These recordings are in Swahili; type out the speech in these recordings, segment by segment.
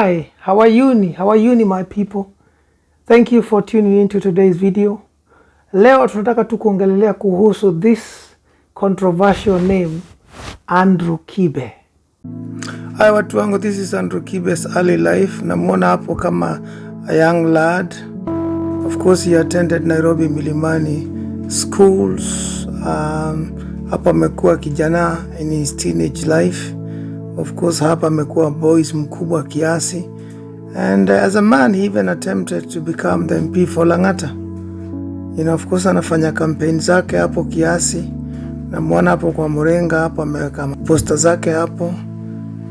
Hi, how are you my people? Thank you for tuning into today's video. Leo tunataka tu kuongelelea kuhusu this controversial name, Andrew Kibe. Hi watu wangu, this is Andrew Kibe's early life. Namuona hapo kama a young lad. Of course he attended Nairobi Milimani schools. Hapa amekuwa kijana in his teenage life. Of course hapa amekuwa boys mkubwa kiasi. And as a man he even attempted to become the MP for Lang'ata. You know, of course anafanya campaign zake hapo kiasi. Namuona hapo kwa Murenga hapo ameweka poster zake hapo.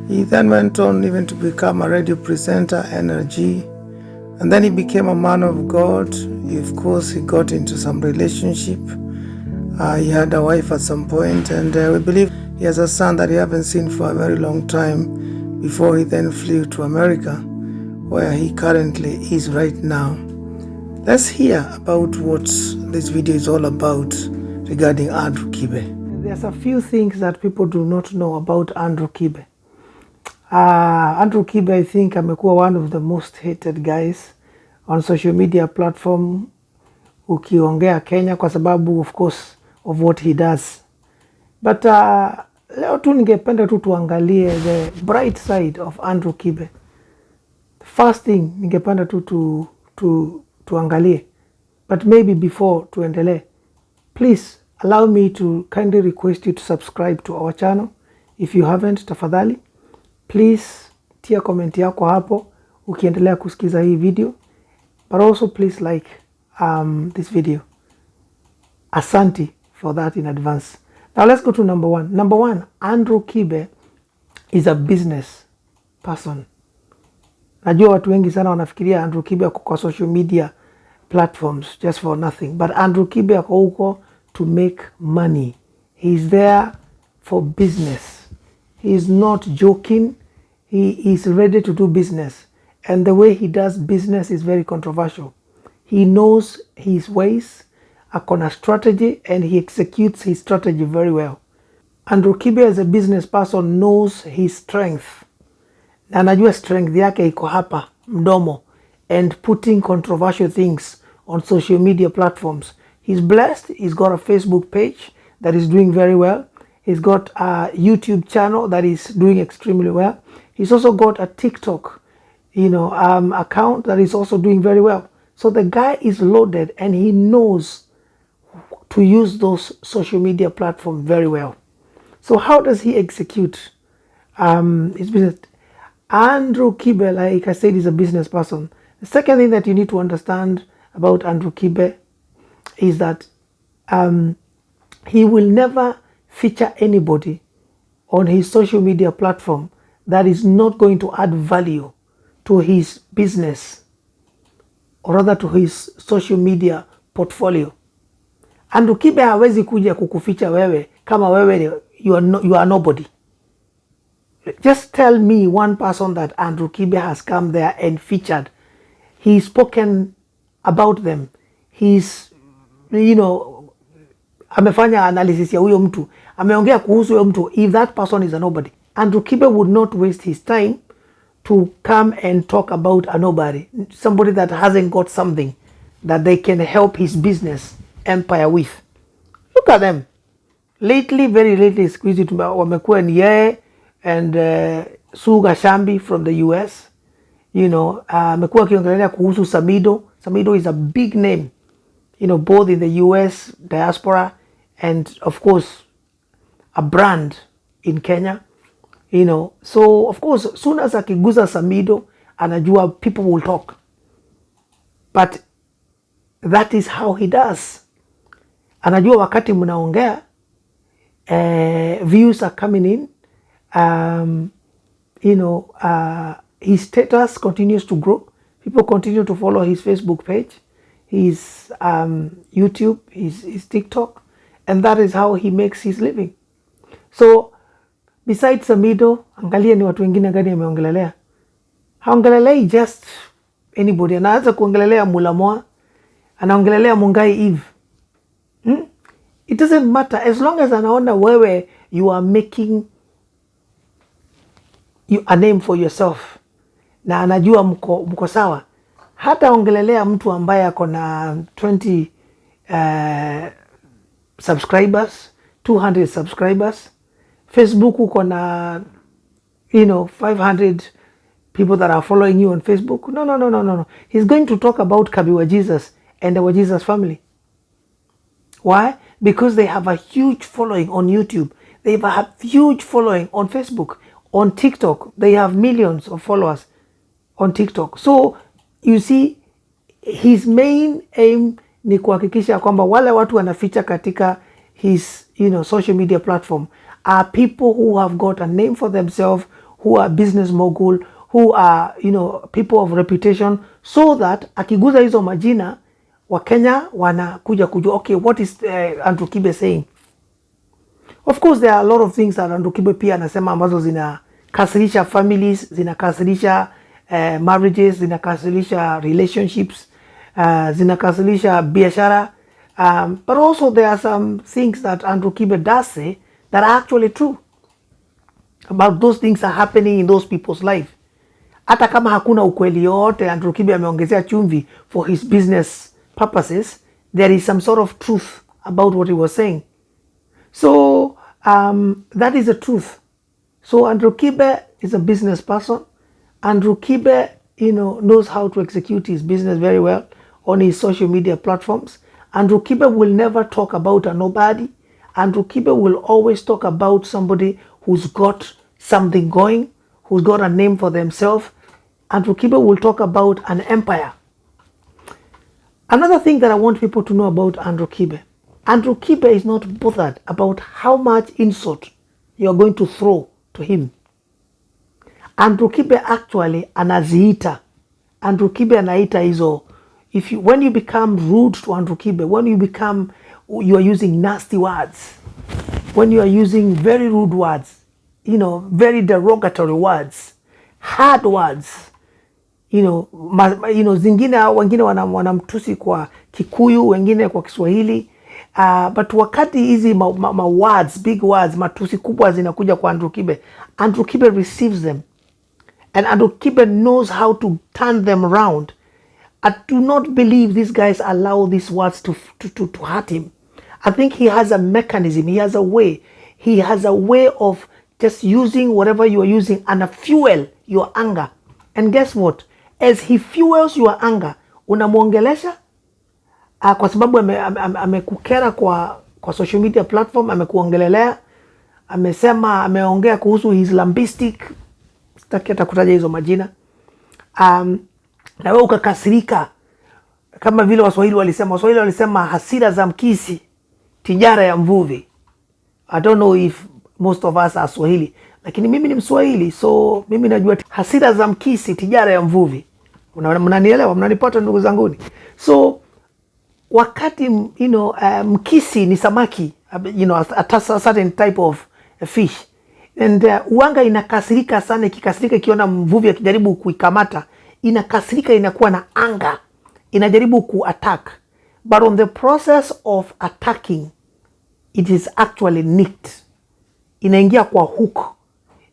He then went on even to become a radio presenter, NRG. And then he became a man of God. Of course he got into some relationship. He had a wife at some point, and we believe he has a son that he haven't seen for a very long time before he then flew to America, where he currently is right now. Let's hear about what this video is all about regarding Andrew Kibe. There's a few things that people do not know about Andrew Kibe. Andrew Kibe, I think, amekuwa one of the most hated guys on social media platform ukiongea Kenya kwa sababu of course of what he does. But leo tu ningependa tu tuangalie the bright side of Andrew Kibe. The first thing ningependa tu tuangalie, but maybe before tuendelee, please allow me to kindly request you to subscribe to our channel if you haven't. Tafadhali please tia comment yako hapo ukiendelea kusikiza hii video, but also please like this video. Asante for that in advance. Now let's go to number one. Number one, Andrew Kibe is a business person. Najua watu wengi sana wanafikiria Andrew Kibe ako kwa social media platforms just for nothing, but Andrew Kibe ako huko to make money. He's there for business. He is not joking. He is ready to do business, and the way he does business is very controversial. He knows his ways, akona strategy, and he executes his strategy very well. Andrew Kibe as a business person knows his strength. Na anajua strength yake iko hapa mdomo, and putting controversial things on social media platforms. He's blessed. He's got a Facebook page that is doing very well. He's got a YouTube channel that is doing extremely well. He's also got a TikTok, account that is also doing very well. So the guy is loaded, and he knows to use those social media platforms very well. So how does he execute his business? Andrew Kibe, like I said, is a business person. The second thing that you need to understand about Andrew Kibe is that he will never feature anybody on his social media platform that is not going to add value to his business, or rather to his social media portfolio. Andrew Kibe hawezi kuja kukuficha wewe kama wewe you are nobody. Just tell me one person that Andrew Kibe has come there and featured. He's spoken about them. He's, amefanya analysis ya huyo mtu. Ameongea kuhusu huyo mtu. If that person is a nobody, Andrew Kibe would not waste his time to come and talk about a nobody. Somebody that hasn't got something that they can help his business empire with. Look at them. Lately, very lately, wamekuwa ni yeye and Suga Shambi from the US. Amekuwa akiongelea kuhusu Samido. Samido is a big name, both in the US diaspora and of course a brand in Kenya. So of course soon as akiguza Samido, anajua people will talk. But that is how he does. Anajua wakati mnaongea, views are coming in. His status continues to grow. People continue to follow his Facebook page, his YouTube, his TikTok, and that is how he makes his living. So besides Samido, angalia ni watu wengine gani ameongelelea. Haongelelei just anybody. Anaanza kuongelelea Mulamoa, anaongelelea Mungai Eve. It doesn't matter as long as anaona wewe you are making a name for yourself, na anajua mko sawa, hata ongelelea mtu ambaye ako na 20 subscribers, 200 subscribers. Facebook uko na 500 people that are following you on Facebook. No. He's going to talk about Kibe Jesus and our Jesus family. Why? Because they have a huge following on YouTube. They have a huge following on Facebook, on TikTok. They have millions of followers on TikTok. So you see, his main aim ni kuhakikisha kwamba wale watu wanaficha katika his social media platform are people who have got a name for themselves, who are business mogul, who are people of reputation, so that akiguza hizo majina wa Kenya wanakuja kujua, okay, what is Andrew Kibe saying. Of course there are a lot of things that Andrew Kibe pia anasema ambazo zinakasirisha families, zinakasirisha marriages, zinakasirisha relationships, zinakasirisha biashara, but also there are some things that Andrew Kibe does say that are actually true about those things are happening in those people's life. Hata kama hakuna ukweli yote Andrew Kibe ameongezea chumvi for his business purposes, there is some sort of truth about what he was saying. So that is the truth. So Andrew Kibe is a business person. Andrew Kibe knows how to execute his business very well on his social media platforms. Andrew Kibe will never talk about a nobody. Andrew Kibe will always talk about somebody who's got something going, who's got a name for themselves. Andrew Kibe will talk about an empire. Another thing that I want people to know about Andrew Kibe is not bothered about how much insult you're going to throw to him. Andrew Kibe actually anaziita. Andrew Kibe anaita hizo. When you become rude to Andrew Kibe, when you are using nasty words, when you are using very rude words, very derogatory words, hard words, zingine wengine wanamtusi kwa Kikuyu, wengine kwa Kiswahili, but wakati hizi words, big words, matusi kubwa zinakuja kwa Andrew Kibe receives them, and Andrew Kibe knows how to turn them around. I do not believe these guys allow these words to hurt him. I think he has a mechanism, he has a way of just using whatever you are using and fuel your anger. And guess what? As he fuels your anger, unamuongelesha kwa sababu amekukera kwa social media platform, amekuongelelea, ameongea kuhusu his Lambistic, sitaki hata kutaja hizo majina, na wewe ukakasirika, kama vile Waswahili walisema hasira za mkisi tijara ya mvuvi. I don't know if most of us are Swahili, lakini mimi ni Mswahili, so mimi najua hasira za mkisi tijara ya mvuvi. Mnanielewa? Mnanipata ndugu zanguni? So wakati mkisi ni samaki, a certain type of fish, and uanga inakasirika sana, ikikasirika ikiona mvuvi akijaribu kuikamata, inakasirika, inakuwa na anger, inajaribu kuattack, but on the process of attacking it is actually nicked, inaingia kwa hook,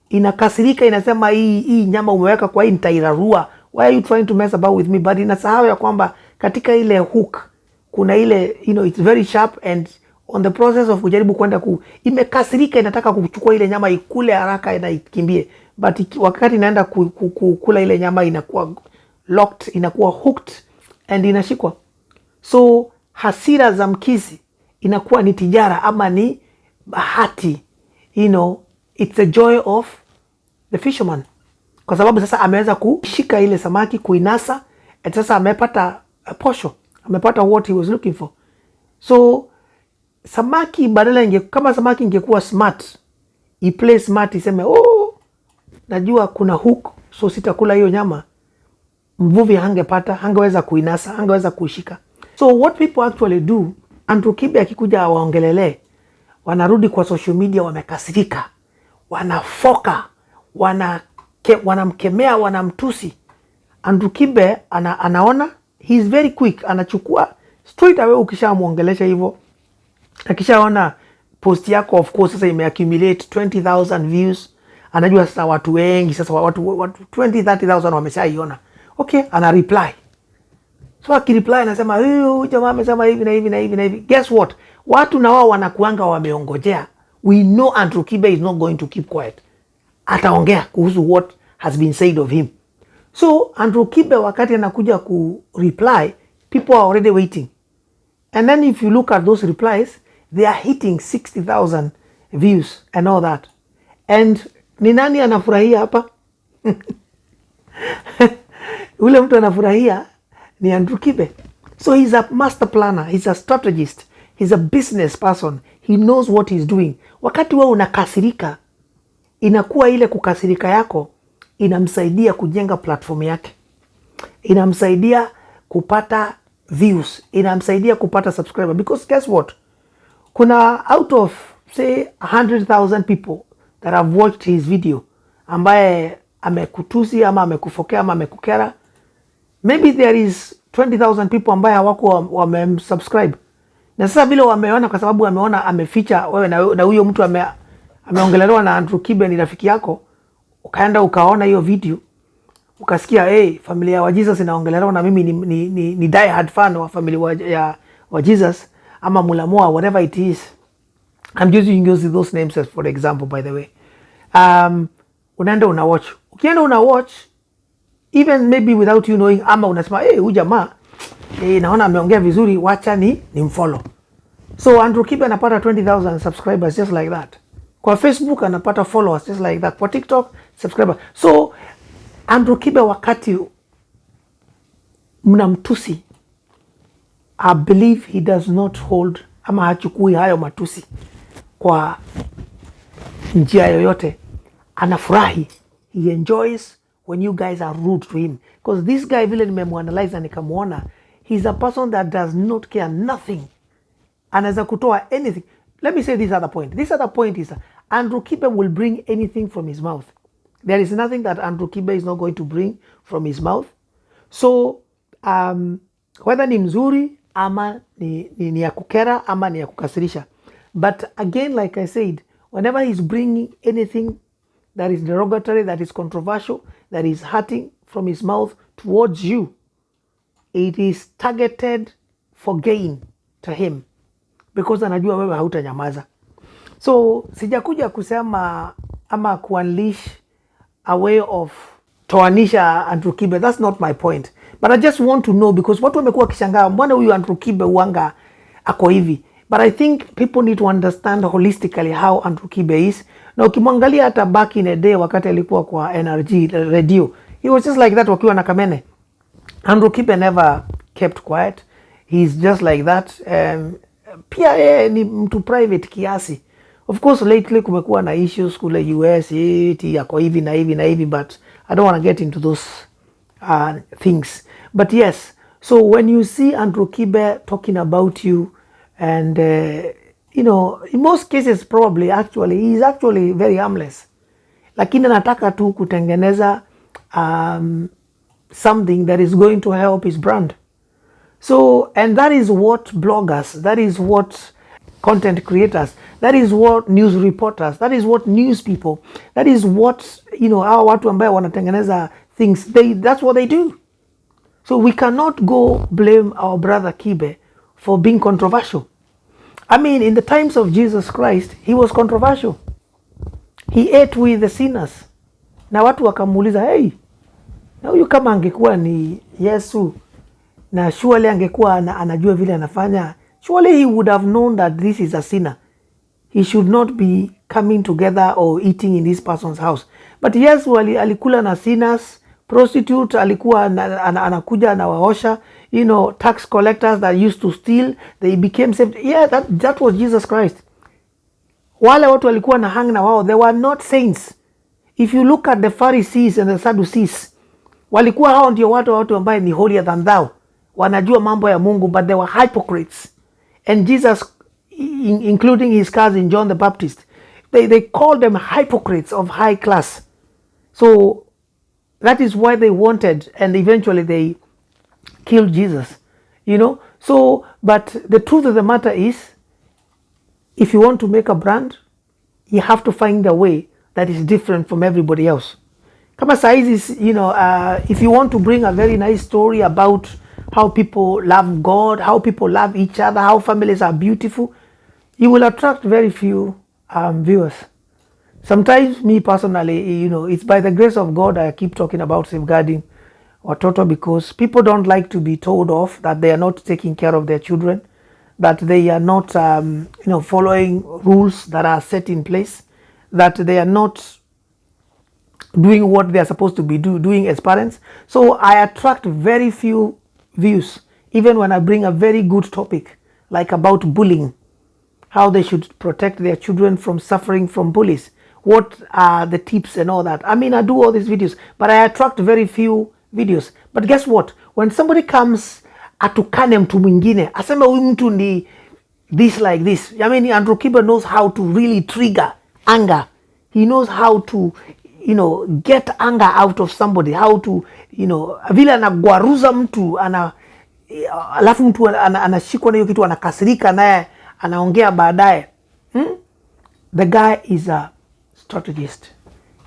inakasirika, inasema hii nyama umeweka kwa hii nitairarua, why are you trying to mess about with me? But inasahau ya kwamba katika ile hook kuna ile it's very sharp, and on the process of kujaribu kwenda imekasirika, inataka kuchukua ile nyama ikule haraka na ikimbie, but wakati inaenda kula ile nyama inakuwa locked, inakuwa hooked and inashikwa. So hasira za mkisi inakuwa ni tijara ama ni bahati, it's the joy of the fisherman, kwa sababu sasa ameweza kushika ile samaki, kuinasa, and sasa amepata posho, amepata what he was looking for. So samaki badala kama samaki ingekuwa smart, play smart, iseme najua kuna hook, so sitakula hiyo nyama, mvuvi hangeweza kuinasa, hangeweza kuishika. So what people actually do, Andrew Kibe akikuja waongelele, wanarudi kwa social media wamekasirika, wanafoka, wanamkemea, wanamtusi. Andrew Kibe anaona, he is very quick, anachukua straight away. Ukishamuongelesha hivyo, akishaona post yako, of course sasa imeaccumulate 20,000 views, anajua sasa watu wengi, sasa watu 20,000-30,000 wameshaiona. Okay, ana reply. So akireply anasema huyu jamaa amesema hivi na hivi na hivi na hivi. Guess what? Watu na wao wanakuanga wameongojea. We know Andrew Kibe is not going to keep quiet. Ataongea kuhusu what has been said of him. So Andrew Kibe wakati anakuja ku reply, people are already waiting. And then if you look at those replies, they are hitting 60,000 views and all that. And ni nani anafurahia hapa? Ule mtu anafurahia ni Andrew Kibe. So he's a master planner, he's a strategist, he's a business person. He knows what he's doing. Wakati wewe unakasirika, inakuwa ile kukasirika yako inamsaidia kujenga platform yake. Inamsaidia kupata views, inamsaidia kupata subscriber, because guess what? Kuna out of say 100,000 people that have watched his video ambaye amekutusi ama amekufokea ama amekukera, maybe there is 20,000 people ambaye hawako wamemsubscribe. Na sasa vile wameona, kwa sababu wameona ameficha wewe na huyo mtu ameongelelewa na Andrew Kibe ni rafiki yako, ukaenda ukaona hiyo video, ukasikia familia wa Jesus inaongelelewa na mimi ni die hard fan wa familia wa Jesus ama Mulamoa, whatever it is. I'm using those names as for example, by the way. Unaenda una watch. Ukienda una watch, even maybe without you knowing, ama unasema huyu jamaa naona ameongea vizuri, wacha ni mfollow. So Andrew Kibe anapata 20,000 subscribers just like that. Kwa Facebook anapata followers just like that. Kwa TikTok subscribers. So Andrew Kibe wakati mnamtusi, I believe he does not hold ama hachukui hayo matusi kwa njia yoyote. Anafurahi. He enjoys when you guys are rude to him. Because this guy vile nimemuanalyze nikamuona, he's a person that does not care nothing. Anaweza kutoa anything. Let me say this other point. This other point is Andrew Kibe will bring anything from his mouth. There is nothing that Andrew Kibe is not going to bring from his mouth. So whether ni mzuri ama ni ya kukera ama ni ya kukasirisha. But again, like I said, whenever he's bringing anything that is derogatory, that is controversial, that is hurting from his mouth towards you, it is targeted for gain to him, because anajua wewe hautanyamaza. So sijakuja kusema ama kuunleash a way of toanisha Andrew Kibe. That's not my point. But I just want to know, because watu wamekuwa kishangaa mbona huyu Andrew Kibe uanga ako hivi. But I think people need to understand holistically how Andrew Kibe is. Na ukimwangalia hata back in a day wakati alikuwa kwa NRG radio, he was just like that wakiwa na Kamene. Andrew Kibe never kept quiet. He's just like that. Pia ni mtu private kiasi. Of course lately kumekuwa na issues kule US, yako hivi na hivi na hivi, but I don't want to get into those things. But yes, so when you see Andrew Kibe talking about you, and you know, in most cases probably actually he is actually very harmless, lakini anataka tu kutengeneza something that is going to help his brand. So, and that is what bloggers, that is what content creators, that is what news reporters, that is what news people, that is what, you know, our watu ambaye wanatengeneza things, that's what they do. So we cannot go blame our brother Kibe for being controversial. I mean, in the times of Jesus Christ, he was controversial. He ate with the sinners. Na watu wakamuuliza, hey, na huyu kama angekuwa ni Yesu, na surely angekuwa anajua vile anafanya, surely he would have known that this is a sinner. He should not be coming together or eating in this person's house. But Yesu alikula na sinners, prostitute, alikuwa anakuja na waosha, you know, tax collectors that used to steal, they became saved. Yeah, that was Jesus Christ. Wale watu walikuwa na hang na wao, they were not saints. If you look at the Pharisees and the Sadducees, walikuwa hao ndio watu ambaye ni holier than thou. Wanajua mambo ya Mungu, but they were hypocrites. And Jesus, including his cousin John the Baptist, they called them hypocrites of high class. So that is why they wanted, and eventually they killed Jesus, you know. So, but the truth of the matter is, if you want to make a brand, you have to find a way that is different from everybody else. Kama saizi, if you want to bring a very nice story about how people love God, how people love each other, how families are beautiful, you will attract very few viewers. Sometimes me personally, it's by the grace of God I keep talking about safeguarding watoto, because people don't like to be told off that they are not taking care of their children, that they are not following rules that are set in place, that they are not doing what they are supposed to be doing as parents. So I attract very few views, even when I bring a very good topic like about bullying, how they should protect their children from suffering from bullies, what are the tips and all that. I mean, I do all these videos, but I attract very few videos. But guess what? When somebody comes atukane mtu mwingine, aseme huyu mtu ni this like this. I mean, Andrew Kibe knows how to really trigger anger. He knows how to, get anger out of somebody, how to, vile anagwaruza mtu, alafu mtu anashikwa na hiyo kitu, anakasirika naye, anaongea baadaye. The guy is a strategist.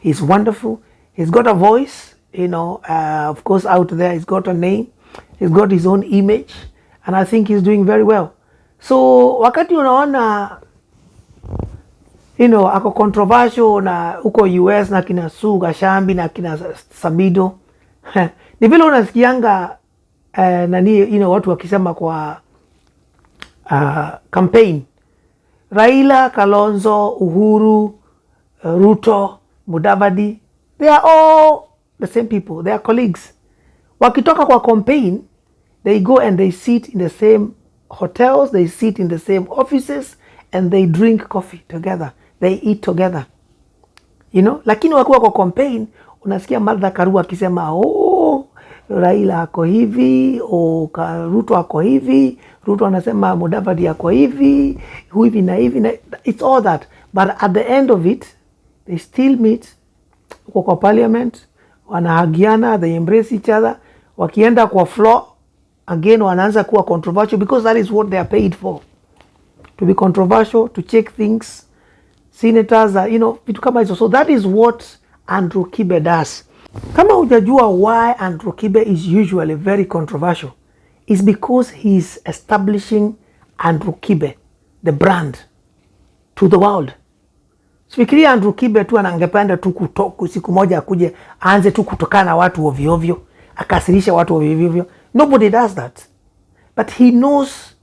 He's wonderful. He's got a voice, of course out there. He's got a name. He's got his own image. And I think he's doing very well. So wakati unaona, ako controversial na uko US na kina Sue Gashambi na kina Sabido, ni vile unasikianga watu wakisema kwa campaign, Raila, Kalonzo, Uhuru, Ruto, Mudavadi, they are all the same people. They are colleagues. Wakitoka kwa campaign, they go and they sit in the same hotels, they sit in the same offices, and they drink coffee together. They eat together. Lakini wakiwa kwa campaign, unasikia Martha Karua akisema, Raila ako hivi, Ruto ako hivi, Ruto anasema Mudavadi ako hivi, hivi na hivi. It's all that. But at the end of it, they still meet kwa parliament, wanahagiana, they embrace each other. Wakienda kwa floor, again wanaanza kuwa controversial, because that is what they are paid for. To be controversial, to check things. Senators are, vitu kama hizo. So that is what Andrew Kibe does. Kama hujajua why Andrew Kibe is usually very controversial, is because he is establishing Andrew Kibe, the brand, to the world. Sifikiria Andrew Kibe tu anangependa tu kutoka siku moja akuje aanze tu kutokana watu ovyo ovyo, akasirisha watu ovyo ovyo. Nobody does that. But he knows,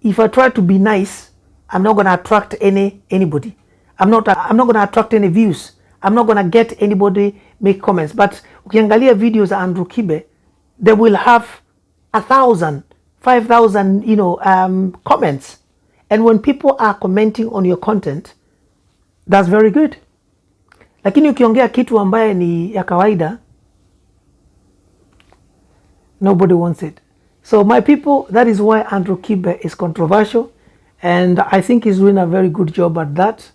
if I try to be nice, I'm not going to attract anybody. I'm not going to attract any views. I'm not going to get anybody make comments. But ukiangalia videos of Andrew Kibe, they will have 1,000, 5,000, comments. And when people are commenting on your content, that's very good. Lakini ukiongea kitu ambaye ni ya kawaida, nobody wants it. So my people, that is why Andrew Kibe is controversial. And I think he's doing a very good job at that.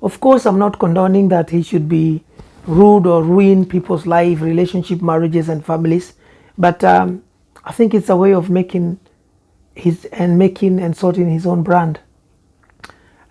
Of course, I'm not condoning that he should be rude or ruin people's life, relationship, marriages, and families. But I think it's a way of making and sorting his own brand.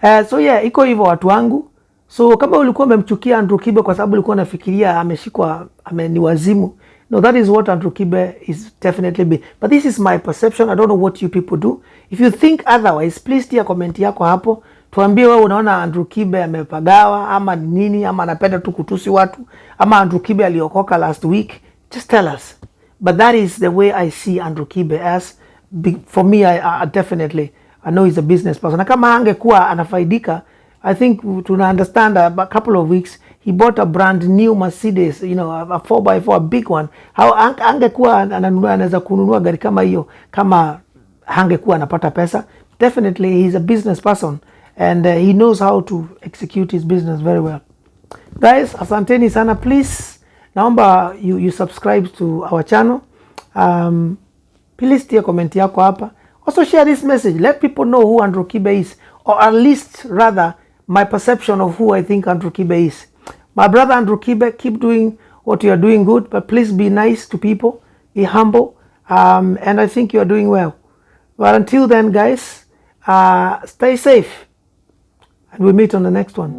So yeah, iko hivyo watu wangu. So kama ulikuwa umemchukia Andrew Kibe kwa sababu ulikuwa unafikiria ameshikwa ni wazimu, no, that is what Andrew Kibe is definitely be. But this is my perception. I don't know what you people do. If you think otherwise, please tia comment yako hapo. Tuambie wewe unaona Andrew Kibe amepagawa ama nini, ama anapenda tu kutusi watu, ama Andrew Kibe aliokoka last week. Just tell us. But that is the way I see Andrew Kibe as. For me, I definitely, I know he's a business person. Na kama angekuwa anafaidika, I think to understand a couple of weeks, he bought a brand new Mercedes, a 4x4, a big one. How angekuwa anaweza kununua gari kama hiyo kama hangekuwa anapata pesa? Definitely, he's a business person. And he knows how to execute his business very well. Guys, asanteni sana. Please, naomba you subscribe to our channel. Please tia comment yako hapa. Also share this message. Let people know who Andrew Kibe is. Or at least, rather, my perception of who I think Andrew Kibe is. My brother Andrew Kibe, keep doing what you are doing good. But please be nice to people. Be humble. And I think you are doing well. But until then, guys, stay safe. And we'll meet on the next one.